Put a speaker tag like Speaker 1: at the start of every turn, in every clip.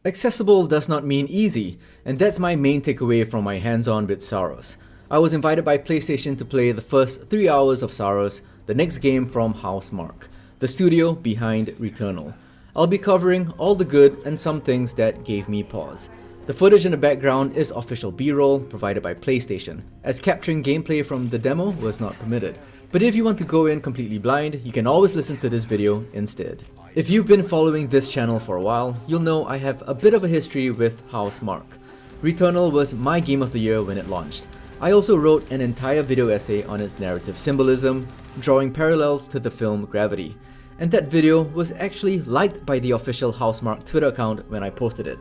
Speaker 1: Accessible does not mean easy, and that's my main takeaway from my hands-on with Saros. I was invited by PlayStation to play the first 3 hours of Saros, the next game from Housemarque, the studio behind Returnal. I'll be covering all the good and some things that gave me pause. The footage in the background is official B-roll provided by PlayStation, as capturing gameplay from the demo was not permitted. But if you want to go in completely blind, you can always listen to this video instead. If you've been following this channel for a while, you'll know I have a bit of a history with Housemarque. Returnal was my game of the year when it launched. I also wrote an entire video essay on its narrative symbolism, drawing parallels to the film Gravity. And that video was actually liked by the official Housemarque Twitter account when I posted it.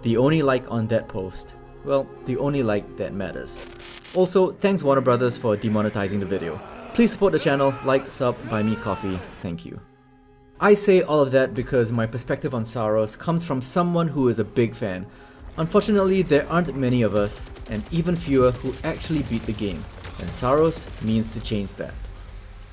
Speaker 1: The only like on that post. Well, the only like that matters. Also, thanks Warner Brothers for demonetizing the video. Please support the channel, like, sub, buy me coffee, thank you. I say all of that because my perspective on Saros comes from someone who is a big fan. Unfortunately, there aren't many of us, and even fewer who actually beat the game, and Saros means to change that.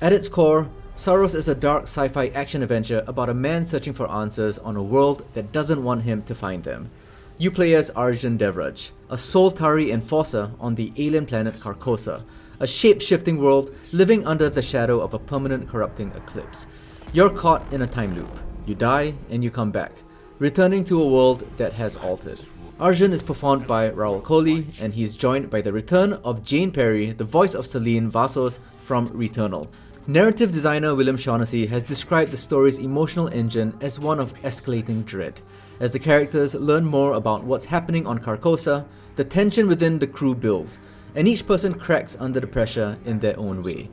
Speaker 1: At its core, Saros is a dark sci-fi action-adventure about a man searching for answers on a world that doesn't want him to find them. You play as Arjun Devraj, a Soltari enforcer on the alien planet Carcosa, a shape-shifting world living under the shadow of a permanent corrupting eclipse. You're caught in a time loop. You die and you come back, returning to a world that has altered. Arjun is performed by Raul Coley, and he's joined by the return of Jane Perry, the voice of Celine Vassos from Returnal. Narrative designer William Shaughnessy has described the story's emotional engine as one of escalating dread. As the characters learn more about what's happening on Carcosa, the tension within the crew builds, and each person cracks under the pressure in their own way.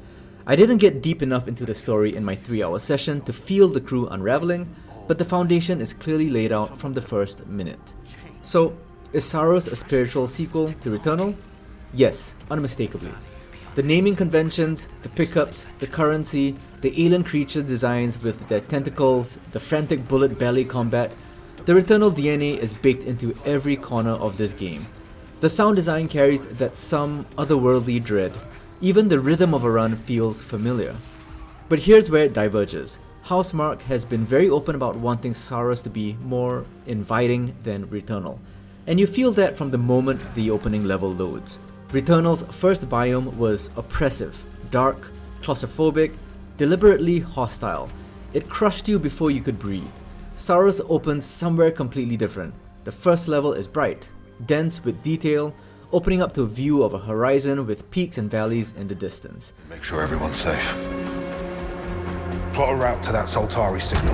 Speaker 1: I didn't get deep enough into the story in my 3-hour session to feel the crew unraveling, but the foundation is clearly laid out from the first minute. So, is Saros a spiritual sequel to Returnal? Yes, unmistakably. The naming conventions, the pickups, the currency, the alien creature designs with their tentacles, the frantic bullet belly combat, the Returnal DNA is baked into every corner of this game. The sound design carries that some otherworldly dread. Even the rhythm of a run feels familiar. But here's where it diverges. Housemarque has been very open about wanting Saros to be more inviting than Returnal, and you feel that from the moment the opening level loads. Returnal's first biome was oppressive, dark, claustrophobic, deliberately hostile. It crushed you before you could breathe. Saros opens somewhere completely different. The first level is bright, dense with detail, opening up to a view of a horizon with peaks and valleys in the distance.
Speaker 2: Make sure everyone's safe. Plot a route to that Soltari signal.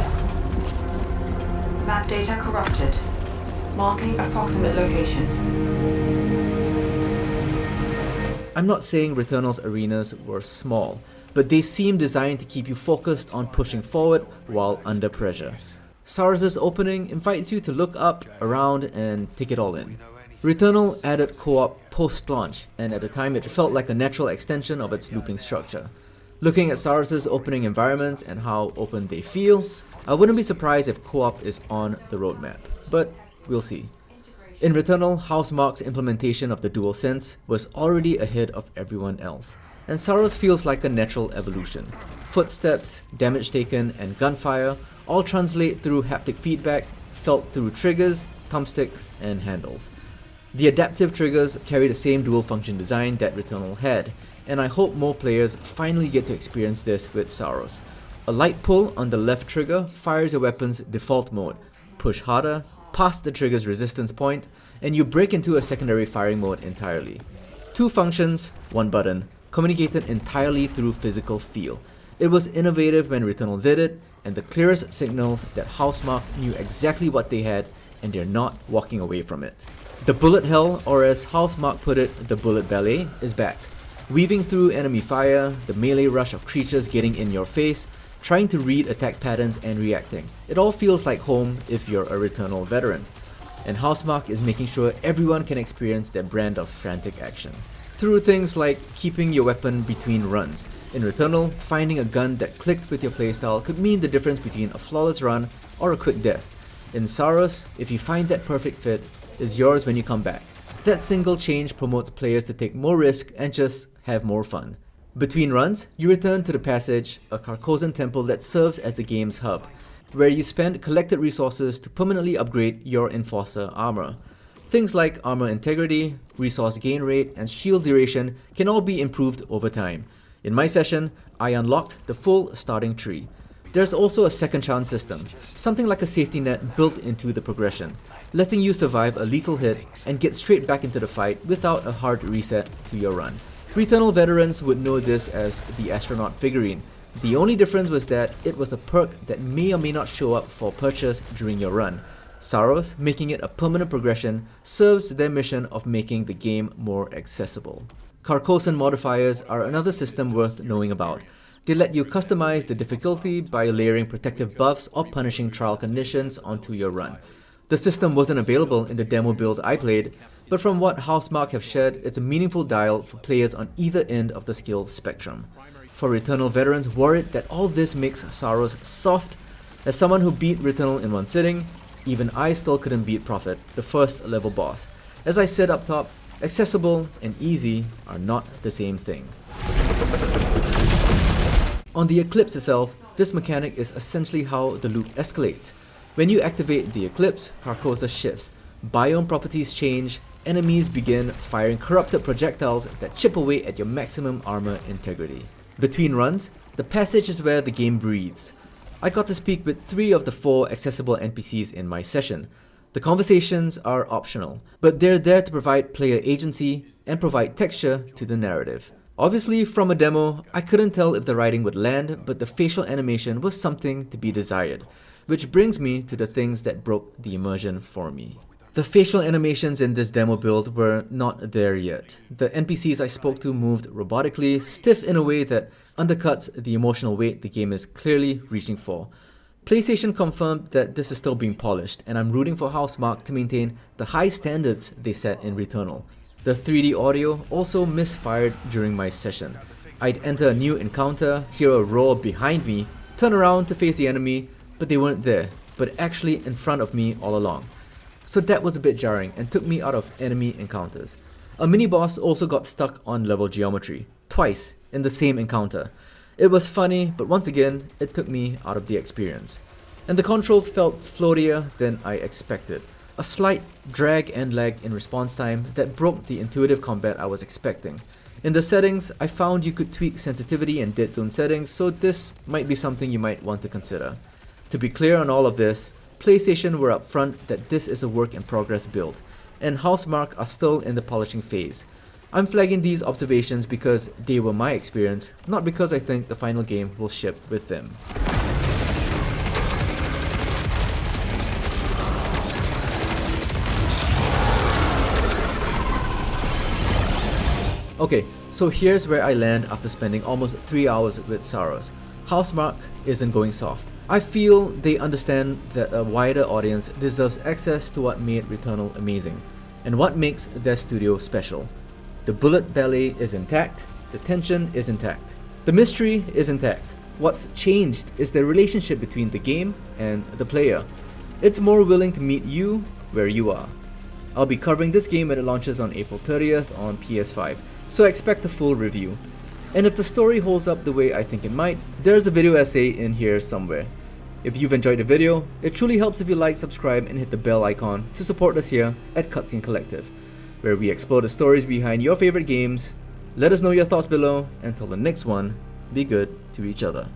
Speaker 3: Map data corrupted. Marking approximate location.
Speaker 1: I'm not saying Returnal's arenas were small, but they seem designed to keep you focused on pushing forward while under pressure. Saros' opening invites you to look up, around, and take it all in. Returnal added co-op post-launch, and at the time it felt like a natural extension of its looping structure. Looking at Saros' opening environments and how open they feel, I wouldn't be surprised if co-op is on the roadmap, but we'll see. In Returnal, Housemarque's implementation of the DualSense was already ahead of everyone else, and Saros feels like a natural evolution. Footsteps, damage taken, and gunfire all translate through haptic feedback, felt through triggers, thumbsticks, and handles. The adaptive triggers carry the same dual function design that Returnal had, and I hope more players finally get to experience this with Saros. A light pull on the left trigger fires your weapon's default mode. Push harder, past the trigger's resistance point, and you break into a secondary firing mode entirely. 2 functions, 1 button, communicated entirely through physical feel. It was innovative when Returnal did it, and the clearest signals that Housemarque knew exactly what they had, and they're not walking away from it. The bullet hell, or as Housemarque put it, the bullet ballet, is back. Weaving through enemy fire, the melee rush of creatures getting in your face, trying to read attack patterns and reacting. It all feels like home if you're a Returnal veteran. And Housemarque is making sure everyone can experience their brand of frantic action. Through things like keeping your weapon between runs. In Returnal, finding a gun that clicked with your playstyle could mean the difference between a flawless run or a quick death. In Saros, if you find that perfect fit, it's yours when you come back. That single change promotes players to take more risk and just have more fun. Between runs, you return to the Passage, a Carcosan temple that serves as the game's hub. where you spend collected resources to permanently upgrade your Enforcer armor. Things like armor integrity, resource gain rate, and shield duration can all be improved over time. In my session, I unlocked the full starting tree. There's also a second chance system, something like a safety net built into the progression, letting you survive a lethal hit and get straight back into the fight without a hard reset to your run. Returnal veterans would know this as the astronaut figurine. The only difference was that it was a perk that may or may not show up for purchase during your run. Saros, making it a permanent progression, serves their mission of making the game more accessible. Carcosan modifiers are another system worth knowing about. They let you customize the difficulty by layering protective buffs or punishing trial conditions onto your run. The system wasn't available in the demo build I played, but from what Housemarque have shared, it's a meaningful dial for players on either end of the skill spectrum. For Returnal veterans worried that all this makes Saros soft, as someone who beat Returnal in one sitting, even I still couldn't beat Prophet, the first level boss. As I said up top, accessible and easy are not the same thing. On the Eclipse itself, this mechanic is essentially how the loop escalates. When you activate the Eclipse, Carcosa shifts, biome properties change, enemies begin firing corrupted projectiles that chip away at your maximum armor integrity. Between runs, the passage is where the game breathes. I got to speak with 3 of the 4 accessible NPCs in my session. The conversations are optional, but they're there to provide player agency and provide texture to the narrative. Obviously, from a demo, I couldn't tell if the writing would land, but the facial animation was something to be desired, which brings me to the things that broke the immersion for me. The facial animations in this demo build were not there yet. The NPCs I spoke to moved robotically, stiff in a way that undercuts the emotional weight the game is clearly reaching for. PlayStation confirmed that this is still being polished, and I'm rooting for Housemarque to maintain the high standards they set in Returnal. The 3D audio also misfired during my session. I'd enter a new encounter, hear a roar behind me, turn around to face the enemy, but they weren't there, but actually in front of me all along. So that was a bit jarring and took me out of enemy encounters. A mini-boss also got stuck on level geometry, twice in the same encounter. It was funny, but once again, it took me out of the experience. And the controls felt floatier than I expected. A slight drag and lag in response time that broke the intuitive combat I was expecting. In the settings, I found you could tweak sensitivity and dead zone settings, so this might be something you might want to consider. To be clear on all of this, PlayStation were upfront that this is a work in progress build, and Housemarque are still in the polishing phase. I'm flagging these observations because they were my experience, not because I think the final game will ship with them. Okay, so here's where I land after spending almost 3 hours with Saros. Housemarque isn't going soft. I feel they understand that a wider audience deserves access to what made Returnal amazing, and what makes their studio special. The bullet ballet is intact, the tension is intact, the mystery is intact. What's changed is the relationship between the game and the player. It's more willing to meet you where you are. I'll be covering this game when it launches on April 30th on PS5, so expect a full review. And if the story holds up the way I think it might, there's a video essay in here somewhere. If you've enjoyed the video, it truly helps if you like, subscribe, and hit the bell icon to support us here at Cutscene Collective, where we explore the stories behind your favorite games. Let us know your thoughts below, and until the next one, be good to each other.